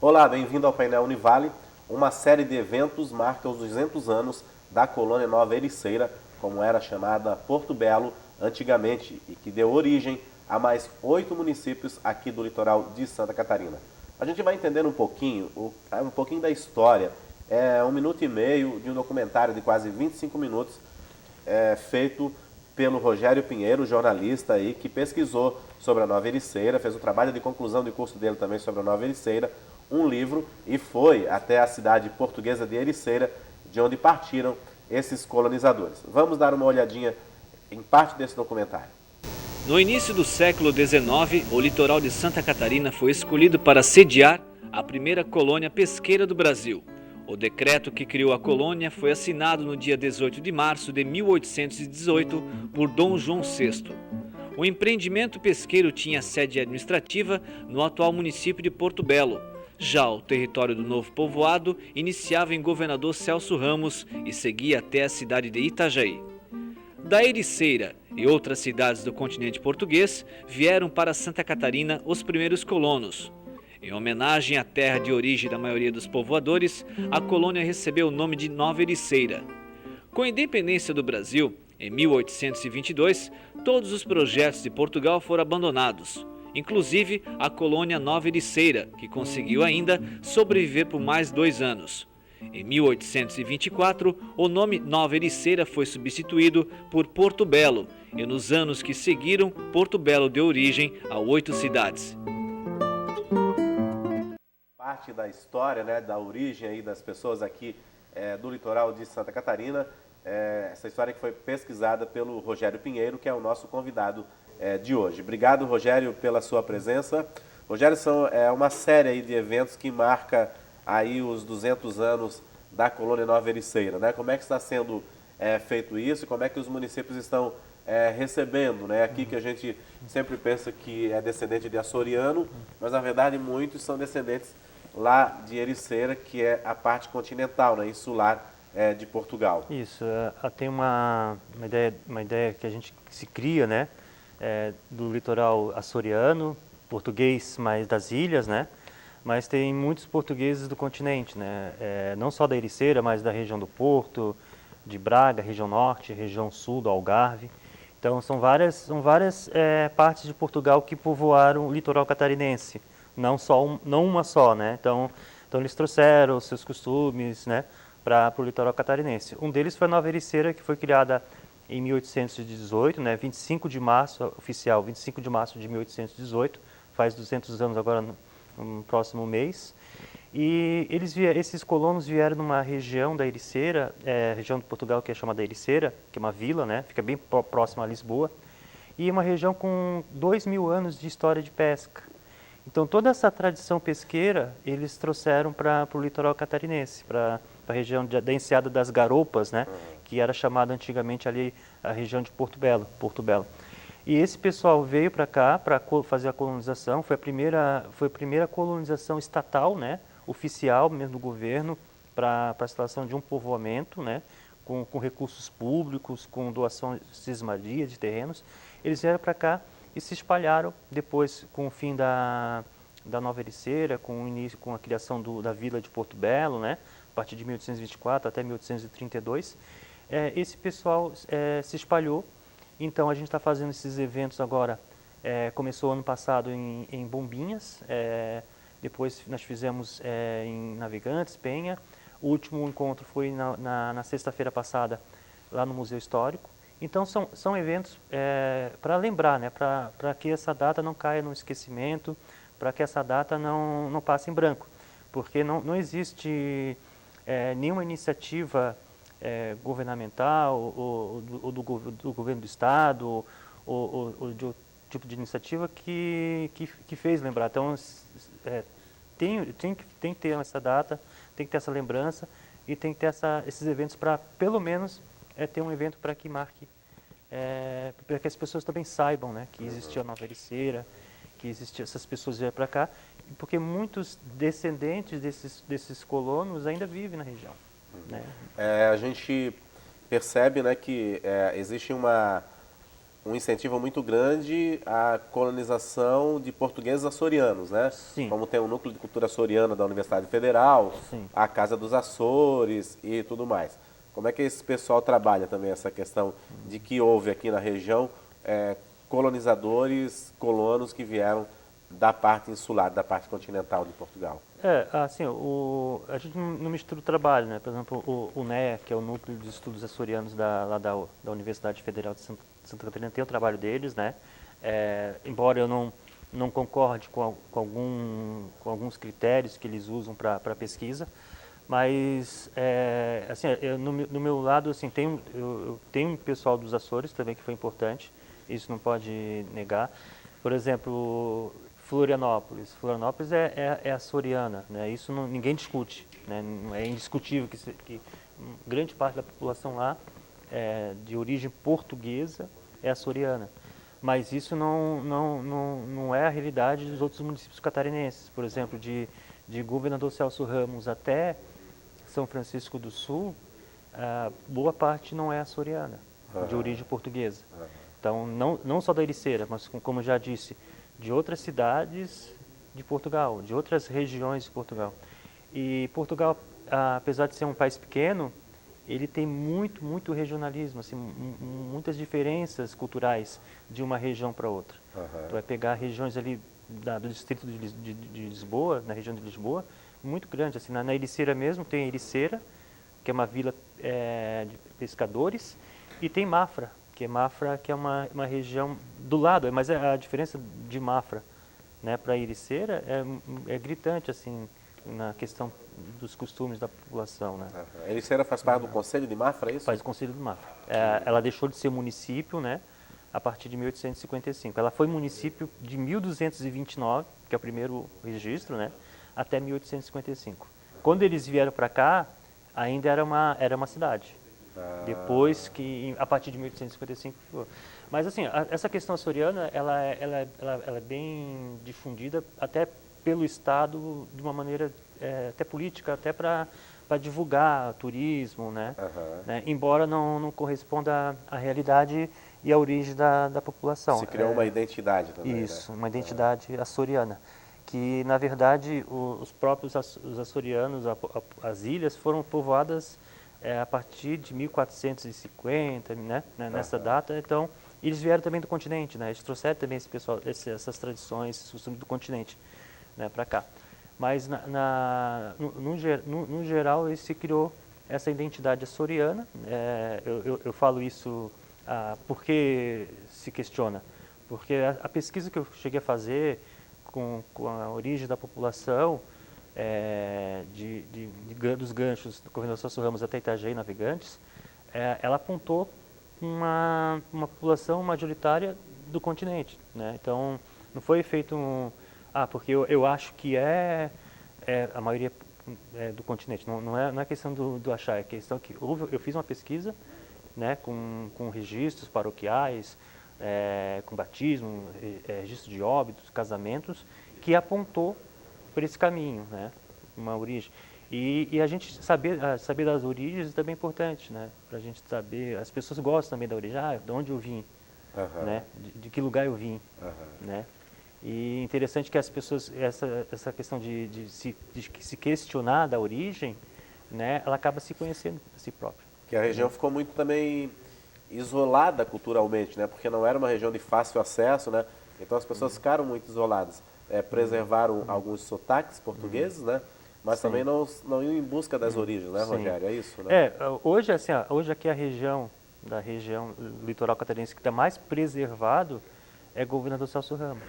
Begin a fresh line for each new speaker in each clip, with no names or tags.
Olá, bem-vindo ao painel Univale. Uma série de eventos marca os 200 anos da colônia Nova Ericeira, como era chamada Porto Belo antigamente, e que deu origem a mais 8 municípios aqui do litoral de Santa Catarina. A gente vai entender um pouquinho da história. É 1 minuto e meio de um documentário de quase 25 minutos, feito pelo Rogério Pinheiro, jornalista aí, que pesquisou sobre a Nova Ericeira, fez o trabalho de conclusão de curso dele também sobre a Nova Ericeira, um livro, e foi até a cidade portuguesa de Ericeira, de onde partiram esses colonizadores. Vamos dar uma olhadinha em parte desse documentário.
No início do século XIX, o litoral de Santa Catarina foi escolhido para sediar a primeira colônia pesqueira do Brasil. O decreto que criou a colônia foi assinado no dia 18 de março de 1818 por Dom João VI. O empreendimento pesqueiro tinha sede administrativa no atual município de Porto Belo. Já o território do novo povoado iniciava em Governador Celso Ramos e seguia até a cidade de Itajaí. Da Ericeira e outras cidades do continente português vieram para Santa Catarina os primeiros colonos. Em homenagem à terra de origem da maioria dos povoadores, a colônia recebeu o nome de Nova Ericeira. Com a independência do Brasil, em 1822, todos os projetos de Portugal foram abandonados, inclusive a colônia Nova Ericeira, que conseguiu ainda sobreviver por mais 2 anos. Em 1824, o nome Nova Ericeira foi substituído por Porto Belo, e nos anos que seguiram, Porto Belo deu origem a 8 cidades.
Parte da história, né, da origem aí das pessoas aqui do litoral de Santa Catarina, essa história que foi pesquisada pelo Rogério Pinheiro, que é o nosso convidado de hoje. Obrigado, Rogério, pela sua presença. Rogério, é uma série aí de eventos que marca aí os 200 anos da colônia Nova Ericeira, né? Como é que está sendo feito isso e como é que os municípios estão recebendo, né? Aqui que a gente sempre pensa que é descendente de açoriano, mas na verdade muitos são descendentes lá de Ericeira, que é a parte continental, né, insular de Portugal.
Isso, tem uma ideia que a gente se cria, né, do litoral açoriano, português, mas das ilhas, né, mas tem muitos portugueses do continente, né, não só da Ericeira, mas da região do Porto, de Braga, região norte, região sul do Algarve. Então são várias partes de Portugal que povoaram o litoral catarinense. Não uma só, né? Então eles trouxeram os seus costumes, né, para o litoral catarinense. Um deles foi a Nova Ericeira, que foi criada em 1818, né, 25 de março, oficial, 25 de março de 1818, faz 200 anos agora no próximo mês. E esses colonos vieram numa região da Ericeira, região de Portugal que é chamada Ericeira, que é uma vila, né, fica bem próxima a Lisboa, e uma região com 2.000 anos de história de pesca. Então, toda essa tradição pesqueira, eles trouxeram para o litoral catarinense, para a região da Enseada das Garoupas, né, que era chamada antigamente ali a região de Porto Belo. E esse pessoal veio para cá para fazer a colonização, foi a primeira colonização estatal, né, oficial mesmo do governo, para a instalação de um povoamento, né, com recursos públicos, com doação cismaria de terrenos. Eles vieram para cá e se espalharam depois com o fim da Nova Ericeira, com a criação da vila de Porto Belo, né, a partir de 1824 até 1832. Esse pessoal se espalhou, então a gente está fazendo esses eventos agora, começou ano passado em Bombinhas, depois nós fizemos em Navegantes, Penha, o último encontro foi na sexta-feira passada lá no Museu Histórico. Então são eventos para lembrar, né, para que essa data não caia no esquecimento, para que essa data não passe em branco, porque não existe nenhuma iniciativa governamental ou do governo do estado ou de outro tipo de iniciativa que fez lembrar. Então tem que ter essa data, tem que ter essa lembrança e tem que ter esses eventos para pelo menos ter um evento para que marque, para que as pessoas também saibam, né, que existia a Nova Ericeira, que existia, essas pessoas vieram para cá, porque muitos descendentes desses colonos ainda vivem na região. Né?
A gente percebe, né, que existe um incentivo muito grande à colonização de portugueses açorianos, né?
Sim.
Como tem o Núcleo de Cultura Açoriana da Universidade Federal,
Sim.
a Casa dos Açores e tudo mais. Como é que esse pessoal trabalha também essa questão de que houve aqui na região colonizadores, colonos que vieram da parte insular, da parte continental de Portugal?
Assim, a gente não mistura o trabalho, né? Por exemplo, o NEA, que é o Núcleo de Estudos Açorianos da Universidade Federal de Santa Catarina, tem o trabalho deles, né? Embora eu não concorde com alguns critérios que eles usam para pesquisa, mas, assim, no meu lado, assim, eu tenho um pessoal dos Açores também que foi importante, isso não pode negar. Por exemplo, Florianópolis é açoriana, né? Isso ninguém discute, né? É indiscutível que grande parte da população lá de origem portuguesa é açoriana. Mas isso não é a realidade dos outros municípios catarinenses. Por exemplo, de Governador Celso Ramos até São Francisco do Sul, boa parte não é açoriana, de origem portuguesa. Então, não só da Ericeira, mas, como já disse, de outras cidades de Portugal, de outras regiões de Portugal. E Portugal, apesar de ser um país pequeno, ele tem muito regionalismo, assim, muitas diferenças culturais de uma região para outra. Tu vai pegar regiões ali do distrito de Lisboa, na região de Lisboa, muito grande. Assim, na Ericeira mesmo tem Ericeira, que é uma vila de pescadores, e tem Mafra, que é uma região do lado, mas a diferença de Mafra, né, para Ericeira é gritante, assim, na questão dos costumes da população, né?
A Ericeira faz parte do Conselho de Mafra, é isso?
Faz o Conselho de Mafra. Ela deixou de ser município, né, a partir de 1855. Ela foi município de 1229, que é o primeiro registro, né, até 1855. Quando eles vieram para cá, ainda era uma cidade. Depois que, a partir de 1855, mas assim, essa questão açoriana, ela é bem difundida até pelo Estado de uma maneira até política, até para divulgar turismo, né? Embora não corresponda à realidade e à origem da população.
Se criou uma identidade também,
Isso,
né?
uma identidade açoriana, que na verdade os próprios os açorianos, as ilhas foram povoadas a partir de 1450, né? Nessa data. Então, eles vieram também do continente, né? Eles trouxeram também esse pessoal, essas tradições, esses costumes do continente, né, para cá. Mas, no geral, se criou essa identidade açoriana. Eu falo isso porque se questiona. Porque a pesquisa que eu cheguei a fazer com a origem da população, dos ganchos do Governador Celso Ramos até Itajaí Navegantes, ela apontou uma população majoritária do continente, né? Então, não foi feito porque eu acho que a maioria do continente. Não é questão do achar, é questão que eu fiz uma pesquisa, né, com registros paroquiais, com batismo, registro de óbitos, casamentos, que apontou por esse caminho, né, uma origem. E a gente saber das origens é também importante, né, para a gente saber. As pessoas gostam também da origem, de onde eu vim, né, de que lugar eu vim, né. E interessante que as pessoas, essa questão de se questionar da origem, né, ela acaba se conhecendo a si própria.
Que a região ficou muito também isolada culturalmente, né? Porque não era uma região de fácil acesso, né? Então as pessoas ficaram muito isoladas. Preservaram alguns sotaques portugueses, né? Mas também não iam em busca das origens, né, Rogério? É isso, né?
Hoje, assim, hoje aqui a região litoral catarinense que está mais preservado é Governador Celso Ramos.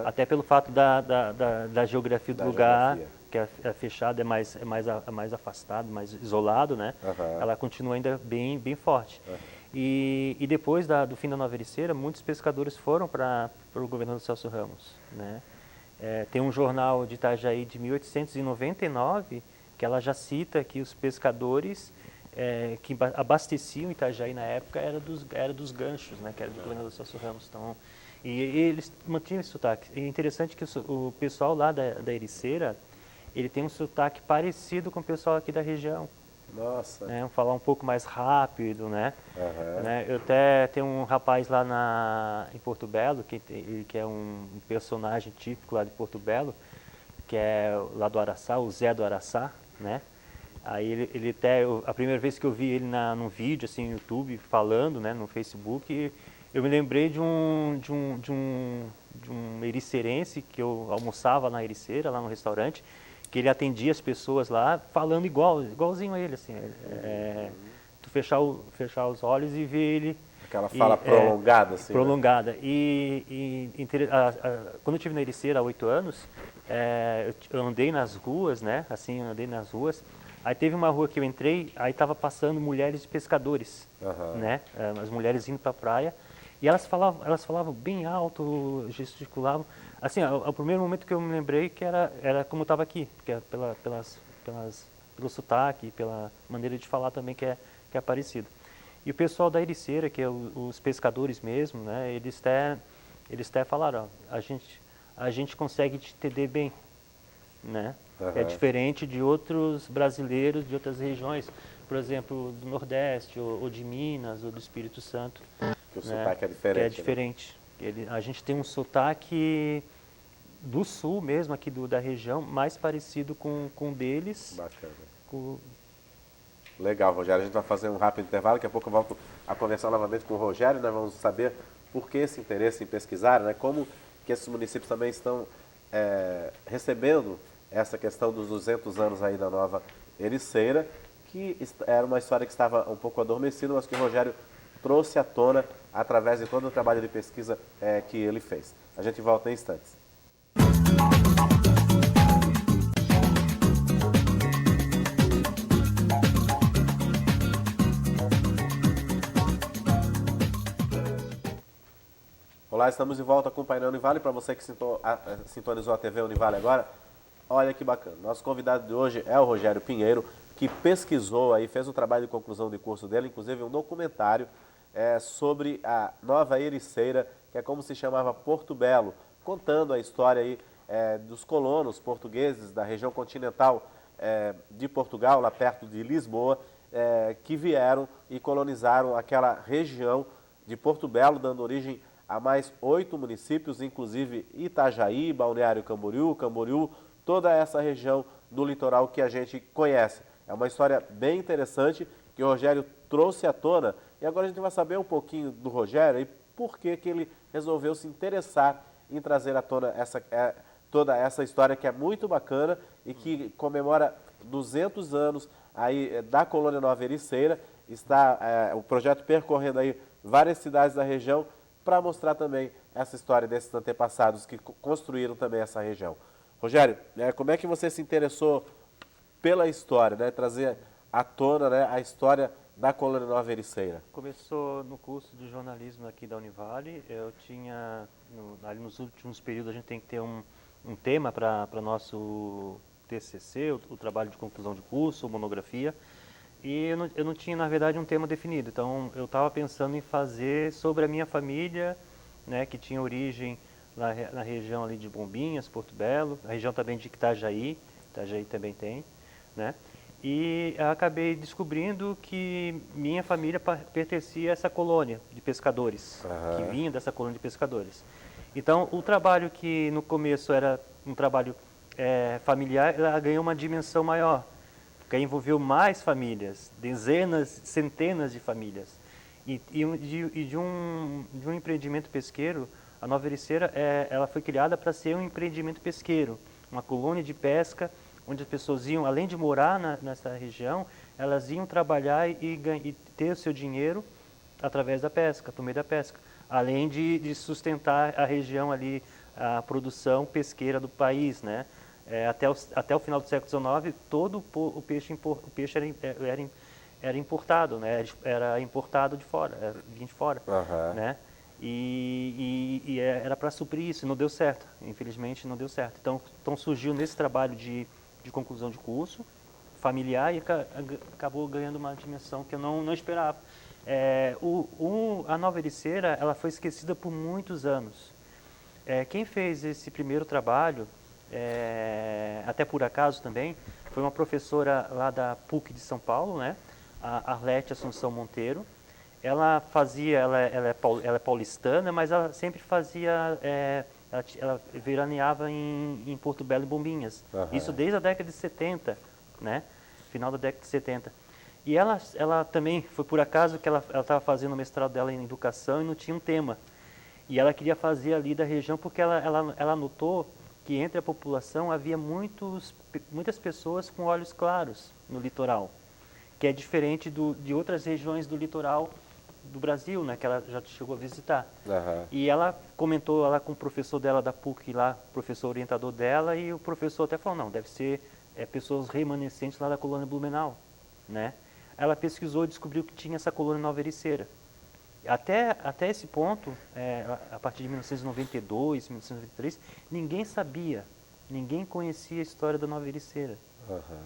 Até pelo fato da geografia do lugar, que é fechado, é mais afastado, mais isolado, né? Ela continua ainda bem forte. E depois do fim da Nova Ericeira, muitos pescadores foram para o Governador Celso Ramos, né? Tem um jornal de Itajaí de 1899 que ela já cita que os pescadores que abasteciam Itajaí na época era dos ganchos, né, que era do Governador Celso Ramos. Então, e eles mantinham esse sotaque. E é interessante que o pessoal lá da Ericeira, ele tem um sotaque parecido com o pessoal aqui da região,
Nossa.
né? Falar um pouco mais rápido, né?
Aham.
Né? Eu até tenho um rapaz lá em Porto Belo, que é um personagem típico lá de Porto Belo, que é lá do Araçá, o Zé do Araçá, né? Aí ele até, a primeira vez que eu vi ele num vídeo, assim, no YouTube, falando, né, no Facebook, eu me lembrei de um ericeirense que eu almoçava na Ericeira, lá no restaurante, que ele atendia as pessoas lá, falando igualzinho a ele, assim. Tu fechar os olhos e ver ele...
Aquela fala prolongada, assim, né?
Prolongada. Quando eu estive na Ericeira há 8 anos, eu andei nas ruas, né? Assim, andei nas ruas. Aí teve uma rua que eu entrei, aí estava passando mulheres de pescadores, né? As mulheres indo para a praia. E elas falavam bem alto, gesticulavam. Assim, o primeiro momento que eu me lembrei que era como eu estava aqui, que é pelo sotaque, pela maneira de falar também que é parecido. E o pessoal da Ericeira, que é os pescadores mesmo, né? Eles até falaram, ó, a gente consegue te entender bem, né? É diferente de outros brasileiros de outras regiões, por exemplo, do Nordeste, ou de Minas, ou do Espírito Santo.
Que o
né?
sotaque é diferente.
Que é
né?
diferente. A gente tem um sotaque do sul mesmo, aqui da região, mais parecido com o deles.
Bacana.
Com,
Legal, Rogério. A gente vai fazer um rápido intervalo. Daqui a pouco eu volto a conversar novamente com o Rogério. Nós vamos saber por que esse interesse em pesquisar, né? Como que esses municípios também estão recebendo essa questão dos 200 anos aí da nova Ericeira, que era uma história que estava um pouco adormecida, mas que o Rogério trouxe à tona através de todo o trabalho de pesquisa que ele fez. A gente volta em instantes. Olá, estamos de volta com o Painel Univale. Para você que sintonizou a TV Univale agora, olha que bacana. Nosso convidado de hoje é o Rogério Pinheiro, que pesquisou aí, fez um trabalho de conclusão de curso dele, inclusive um documentário sobre a nova Ericeira, que é como se chamava Porto Belo, contando a história aí dos colonos portugueses da região continental de Portugal, lá perto de Lisboa, que vieram e colonizaram aquela região de Porto Belo, dando origem a mais 8 municípios, inclusive Itajaí, Balneário Camboriú, toda essa região do litoral que a gente conhece. É uma história bem interessante que o Rogério trouxe à tona. E agora a gente vai saber um pouquinho do Rogério e por que ele resolveu se interessar em trazer à tona toda essa história que é muito bacana e que comemora 200 anos aí da Colônia Nova Ericeira. Está o projeto percorrendo aí várias cidades da região para mostrar também essa história desses antepassados que construíram também essa região. Rogério, como é que você se interessou pela história, né? Trazer à tona, né, a história da Colônia Nova Ericeira?
Começou no curso de jornalismo aqui da Univale. Eu tinha, ali nos últimos períodos, a gente tem que ter um tema para nosso TCC, o trabalho de conclusão de curso, ou monografia. E eu não tinha, na verdade, um tema definido. Então, eu estava pensando em fazer sobre a minha família, né, que tinha origem na região ali de Bombinhas, Porto Belo, a região também de Itajaí também tem, né? E acabei descobrindo que minha família pertencia a essa colônia de pescadores, que vinha dessa colônia de pescadores. Então, o trabalho que no começo era um trabalho familiar, ela ganhou uma dimensão maior, porque envolveu mais famílias, dezenas, centenas de famílias. E de um empreendimento pesqueiro, a Nova Ericeira ela foi criada para ser um empreendimento pesqueiro, uma colônia de pesca, onde as pessoas iam, além de morar nessa região, elas iam trabalhar e ter o seu dinheiro através da pesca, por meio da pesca, além de sustentar a região ali, a produção pesqueira do país, né? Até o final do século XIX, todo o peixe era importado, né? Era importado de fora, vinha de fora, né? E era para suprir isso, não deu certo, infelizmente não deu certo. Então surgiu nesse trabalho de conclusão de curso familiar e acabou ganhando uma dimensão que eu não esperava. A Nova Ericeira, ela foi esquecida por muitos anos. Quem fez esse primeiro trabalho, até por acaso também, foi uma professora lá da PUC de São Paulo, né? A Arlete Assunção Monteiro. Ela fazia, ela é paulistana, mas ela sempre fazia, ela veraneava em Porto Belo e Bombinhas. Isso desde a década de 70, né? Final da década de 70. E ela também, foi por acaso que ela estava fazendo o mestrado dela em educação e não tinha um tema. E ela queria fazer ali da região porque ela notou que entre a população havia muitas pessoas com olhos claros no litoral, que é diferente de outras regiões do litoral do Brasil, né, que ela já chegou a visitar. E ela comentou lá com o professor dela da PUC, lá, professor orientador dela, e o professor até falou, não, deve ser pessoas remanescentes lá da colônia Blumenau, né? Ela pesquisou e descobriu que tinha essa colônia Nova Ericeira. Até esse ponto, a partir de 1992, 1993, ninguém sabia, ninguém conhecia a história da Nova Ericeira.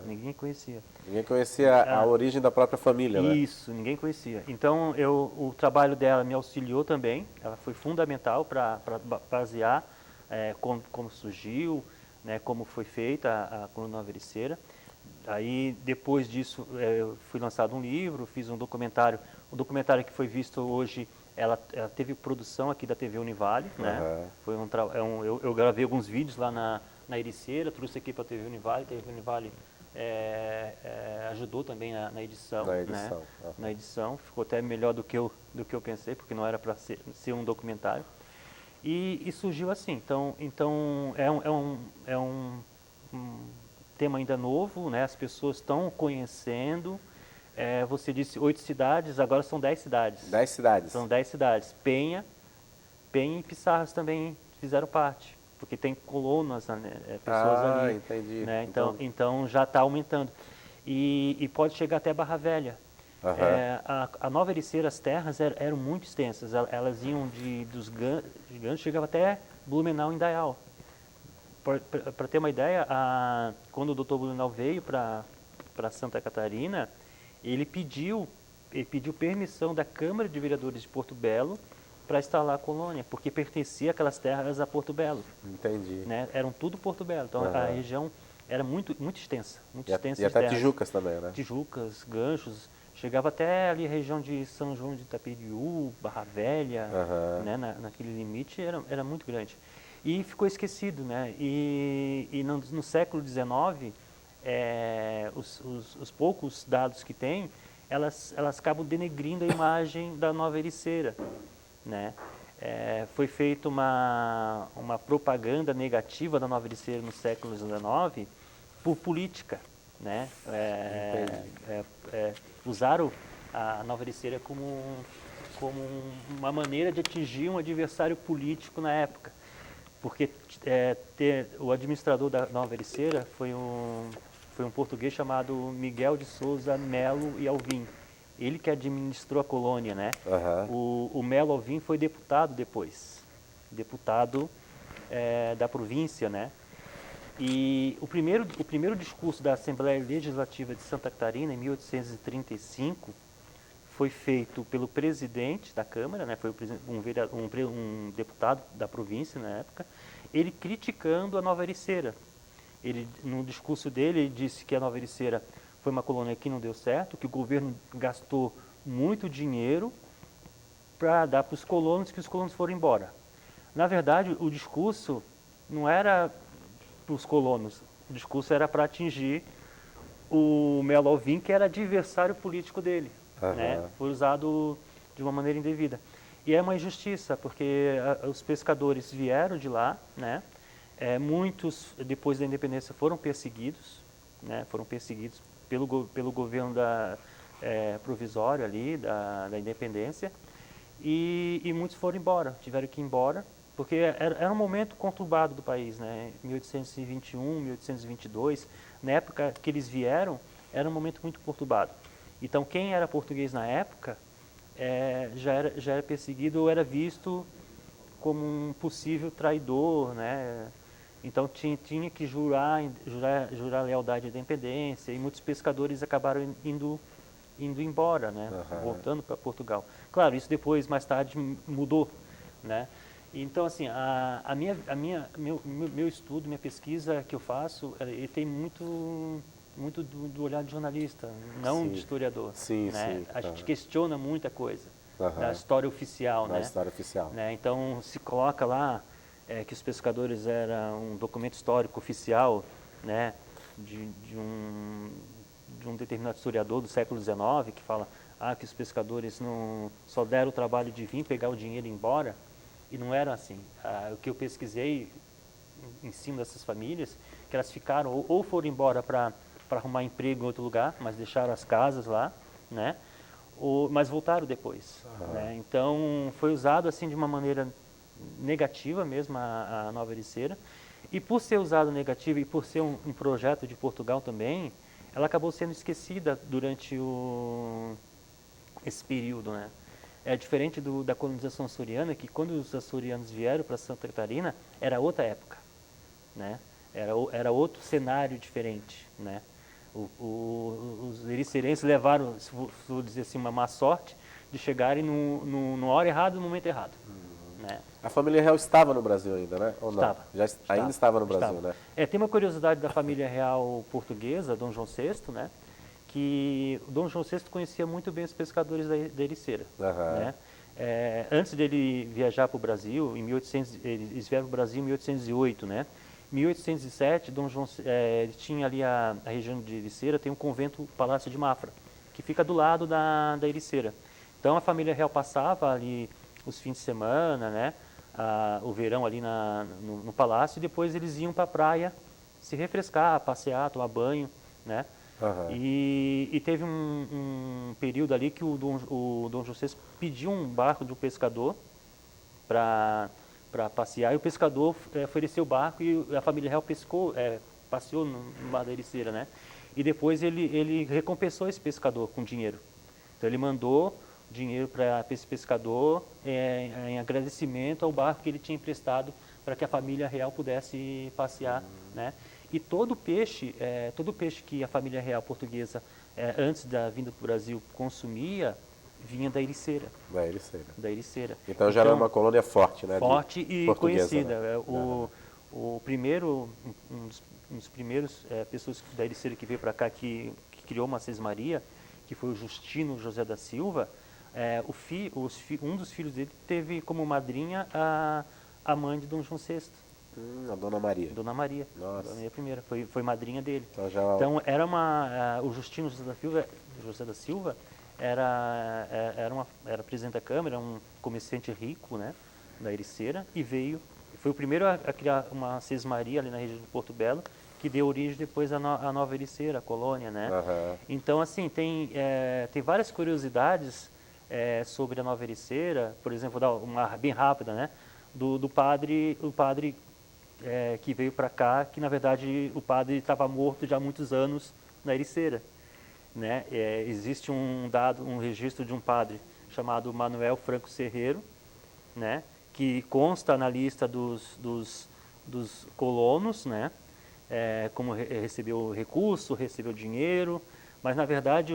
Ninguém conhecia.
Ninguém conhecia a origem da própria família, né?
Isso, ninguém conhecia. Então, o trabalho dela me auxiliou também, ela foi fundamental para basear como surgiu, né, como foi feita a colônia Nova Ericeira. Aí, depois disso, fui lançado um livro, fiz um documentário. O documentário que foi visto hoje, ela teve produção aqui da TV Univale, né? Foi eu gravei alguns vídeos lá na Ericeira, trouxe aqui para a TV Univale. A TV Univale ajudou também na edição. Né? Na edição, ficou até melhor do que eu pensei, porque não era para ser um documentário. E surgiu assim. Então é um tema ainda novo, né? As pessoas estão conhecendo. Você disse 8 cidades, agora são 10 cidades.
10 cidades.
São 10 cidades. Penha e Pissarras também fizeram parte, porque tem colunas, né? Pessoas ali.
Entendi.
Né? Então já está aumentando. E pode chegar até Barra Velha. A Nova Ericeira, as terras eram muito extensas. Elas iam dos Ganchos, chegava até Blumenau e Indaial. Para ter uma ideia, quando o Dr. Blumenau veio para Santa Catarina, ele pediu permissão da Câmara de Vereadores de Porto Belo para instalar a colônia, porque pertencia aquelas terras a Porto Belo.
Entendi.
Né? Eram tudo Porto Belo. Então a região era muito extensa.
E até Tijucas também, né?
Tijucas, Ganchos, chegava até ali a região de São João de Itaperiú, Barra Velha, né? Naquele limite era muito grande. E ficou esquecido, né? E no século XIX, os poucos dados que tem, elas acabam denegrindo a imagem da Nova Ericeira, né? Foi feita uma propaganda negativa da Nova Ericeira no século XIX por política, né? Usaram a Nova Ericeira como uma maneira de atingir um adversário político na época. Porque o administrador da Nova Ericeira foi um português chamado Miguel de Souza Melo e Alvim. Ele que administrou a colônia, né? O Melo Alvim foi deputado depois. Deputado da província, né? E o primeiro discurso da Assembleia Legislativa de Santa Catarina, em 1835, foi feito pelo presidente da Câmara, né? Foi um deputado da província na época, ele criticando a Nova Ericeira. No discurso dele, ele disse que a Nova Ericeira foi uma colônia que não deu certo, que o governo gastou muito dinheiro para dar para os colonos, que os colonos foram embora. Na verdade, o discurso não era para os colonos, o discurso era para atingir o Melo Alvim, que era adversário político dele. Né? Foi usado de uma maneira indevida. E é uma injustiça, porque os pescadores vieram de lá, né? Muitos, depois da independência, foram perseguidos, né? Foram perseguidos pelo governo provisório ali, da independência, e muitos foram embora, tiveram que ir embora, porque era um momento conturbado do país, né? 1821, 1822, na época que eles vieram, era um momento muito conturbado. Então, quem era português na época já era perseguido ou era visto como um possível traidor, né? Então, tinha que jurar lealdade à independência, e muitos pescadores acabaram indo embora, né? Voltando para Portugal. Claro, isso depois, mais tarde, mudou, né? Então, assim, meu estudo, minha pesquisa que eu faço, ele tem muito do olhar de jornalista, não
Sim.
de historiador.
Sim,
né?
sim.
A gente questiona muita coisa
Aham.
da história oficial,
Na
né?
história oficial.
né? Então se coloca lá que os pescadores era um documento histórico oficial, né? De um determinado historiador do século XIX que fala que os pescadores não só deram o trabalho de vir pegar o dinheiro e ir embora, e não era assim. O que eu pesquisei em cima dessas famílias, que elas ficaram ou foram embora para arrumar emprego em outro lugar, mas deixaram as casas lá, né? Mas voltaram depois. Né? Então foi usado assim de uma maneira negativa mesmo a Nova Ericeira, e por ser usado negativa e por ser um projeto de Portugal também, ela acabou sendo esquecida durante esse período, né? É diferente da colonização açoriana, que quando os açorianos vieram para Santa Catarina, era outra época, né? Era outro cenário diferente, né? Os ericeirenses levaram, se vou dizer assim, uma má sorte de chegarem na hora errada, no momento errado. Né?
A família real estava no Brasil ainda, né? Ou não?
Estava.
Ainda estava no Brasil,
Estava.
né?
Tem uma curiosidade da família real portuguesa, Dom João VI, né? Que o Dom João VI conhecia muito bem os pescadores da Ericeira.
Aham.
Né? Antes dele viajar para o Brasil, eles vieram para o Brasil em 1808, né? Em 1807, Dom João, ele tinha ali a região de Ericeira, tem um convento, Palácio de Mafra, que fica do lado da Ericeira. Então a família real passava ali os fins de semana, né? O verão ali no palácio, e depois eles iam para a praia se refrescar, passear, tomar banho, né?
Aham.
E teve um período ali que o Dom João VI pediu um barco de um pescador para passear, e o pescador ofereceu o barco e a família real passeou no mar da Ericeira, né? E depois ele recompensou esse pescador com dinheiro. Então ele mandou dinheiro para esse pescador em agradecimento ao barco que ele tinha emprestado para que a família real pudesse passear, né? E todo peixe que a família real portuguesa antes da vinda para o Brasil consumia vinha da Ericeira.
Da Ericeira.
Da Ericeira.
Então já era uma colônia forte, né?
Forte e conhecida.
Né?
Um dos primeiros pessoas da Ericeira que veio para cá que criou uma sesmaria, que foi o Justino José da Silva, um dos filhos dele teve como madrinha a mãe de Dom João VI.
A Dona Maria.
Dona Maria.
Nossa.
Dona Maria I. Foi madrinha dele.
Então
era o Justino José da Silva era presidente da Câmara, um comerciante rico, né, da Ericeira, e foi o primeiro a criar uma sesmaria ali na região de Porto Belo, que deu origem depois à Nova Ericeira, a colônia, né?
Uhum.
Então, assim, tem várias curiosidades sobre a Nova Ericeira, por exemplo, vou dar uma bem rápida, né? O padre que veio para cá, que na verdade o padre estava morto já há muitos anos na Ericeira. Né? Existe um registro de um padre chamado Manuel Franco Serreiro, né? Que consta na lista dos colonos, né? Como recebeu recurso, recebeu dinheiro, mas na verdade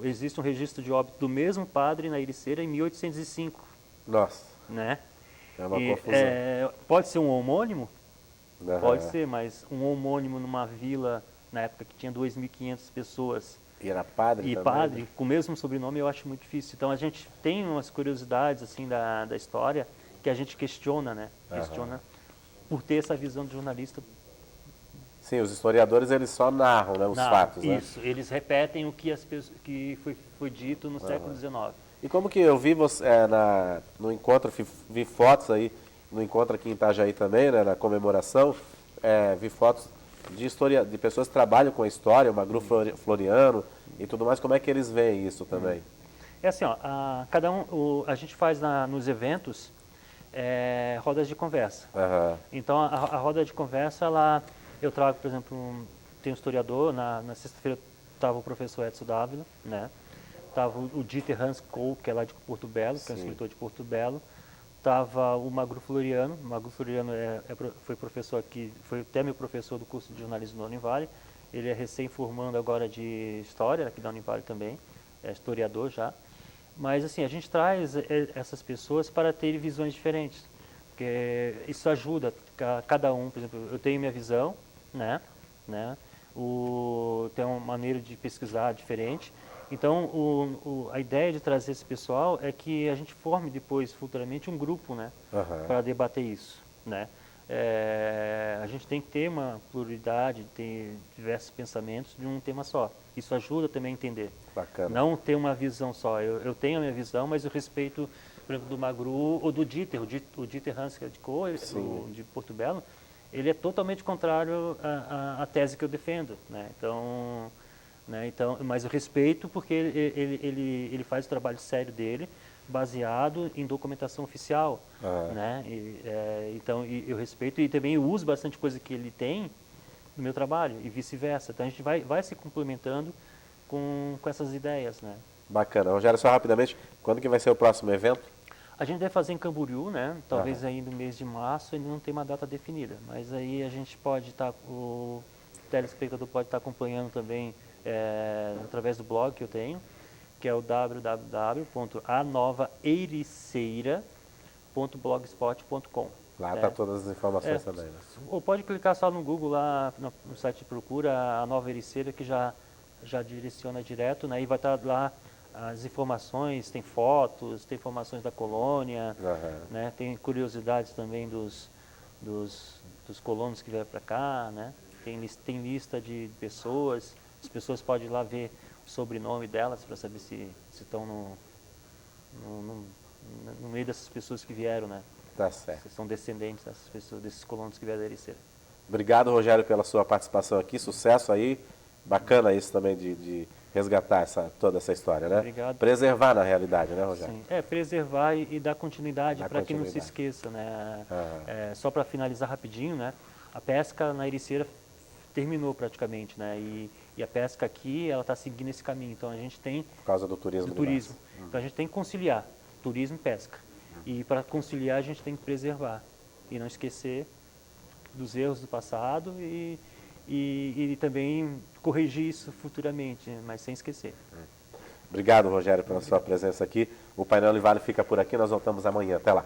existe um registro de óbito do mesmo padre na Ericeira em 1805.
Nossa.
Né?
É uma confusão.
Pode ser um homônimo?
Uhum.
Pode ser, mas um homônimo numa vila, na época que tinha 2.500 pessoas.
E era padre
e
também?
Padre, com o mesmo sobrenome, eu acho muito difícil. Então a gente tem umas curiosidades assim da história que a gente questiona, né? Questiona por ter essa visão de jornalista.
Sim, os historiadores eles só narram, né, os fatos, né?
Isso, eles repetem o que foi dito no século XIX.
E como que eu vi você no encontro, vi fotos aí, no encontro aqui em Itajaí também, né, na comemoração, vi fotos de pessoas que trabalham com a história, o Magru Floriano e tudo mais. Como é que eles veem isso também?
Assim, ó, a gente faz nos eventos rodas de conversa.
Uhum.
Então a roda de conversa, eu trago, por exemplo, tem um historiador, na sexta-feira estava o professor Edson Dávila, né? Estava o Dieter Hans Kohl, que é lá de Porto Belo, que é um escritor de Porto Belo. Estava o Magru Floriano. O Magru Floriano foi professor aqui, foi até meu professor do curso de jornalismo da Univale. Ele é recém-formando agora de História, aqui da Univale também, é historiador já. Mas assim, a gente traz essas pessoas para terem visões diferentes, porque isso ajuda cada um. Por exemplo, eu tenho minha visão, né? tem uma maneira de pesquisar diferente. Então, a ideia de trazer esse pessoal é que a gente forme depois, futuramente, um grupo, né, para debater isso, né. A gente tem que ter uma pluralidade, ter diversos pensamentos de um tema só. Isso ajuda também a entender.
Bacana.
Não ter uma visão só. Eu tenho a minha visão, mas eu respeito, por exemplo, do Magru ou do Dieter. O Dieter Hanskel de Porto Belo, ele é totalmente contrário à tese que eu defendo, né. Então, mas eu respeito porque ele faz o trabalho sério dele, baseado em documentação oficial, né? Então, eu respeito e também eu uso bastante coisa que ele tem no meu trabalho e vice-versa. Então, a gente vai se complementando com essas ideias, né?
Bacana. Rogério, só rapidamente, quando que vai ser o próximo evento?
A gente deve fazer em Camboriú, né? Talvez aí no mês de março, ainda não tem uma data definida, mas aí a gente pode estar, o telespectador pode estar acompanhando também através do blog que eu tenho, que é o www.anovaeiriceira.blogspot.com.
Lá está todas as informações também, né?
Ou pode clicar só no Google, lá no site de procura, a Nova Ericeira, que já direciona direto, né? E vai estar lá as informações, tem fotos, tem informações da colônia, né? Tem curiosidades também dos colonos que vieram para cá, né? Tem lista de pessoas, as pessoas podem ir lá ver o sobrenome delas para saber se estão no meio dessas pessoas que vieram, né?
Tá certo.
Se são descendentes dessas pessoas, desses colonos que vieram da Ericeira.
Obrigado, Rogério, pela sua participação aqui. Sucesso aí. Bacana isso também de resgatar toda essa história, né?
Obrigado.
Preservar na realidade, né, Rogério?
Sim, preservar e dar continuidade para que não se esqueça, né? Só para finalizar rapidinho, né? A pesca na Ericeira terminou praticamente, né? E a pesca aqui, ela está seguindo esse caminho. Então a gente tem...
Por causa do turismo.
Então a gente tem que conciliar turismo e pesca. E para conciliar a gente tem que preservar e não esquecer dos erros do passado e também corrigir isso futuramente, mas sem esquecer.
Obrigado, Rogério, pela sua presença aqui. O painel Univale fica por aqui, nós voltamos amanhã. Até lá.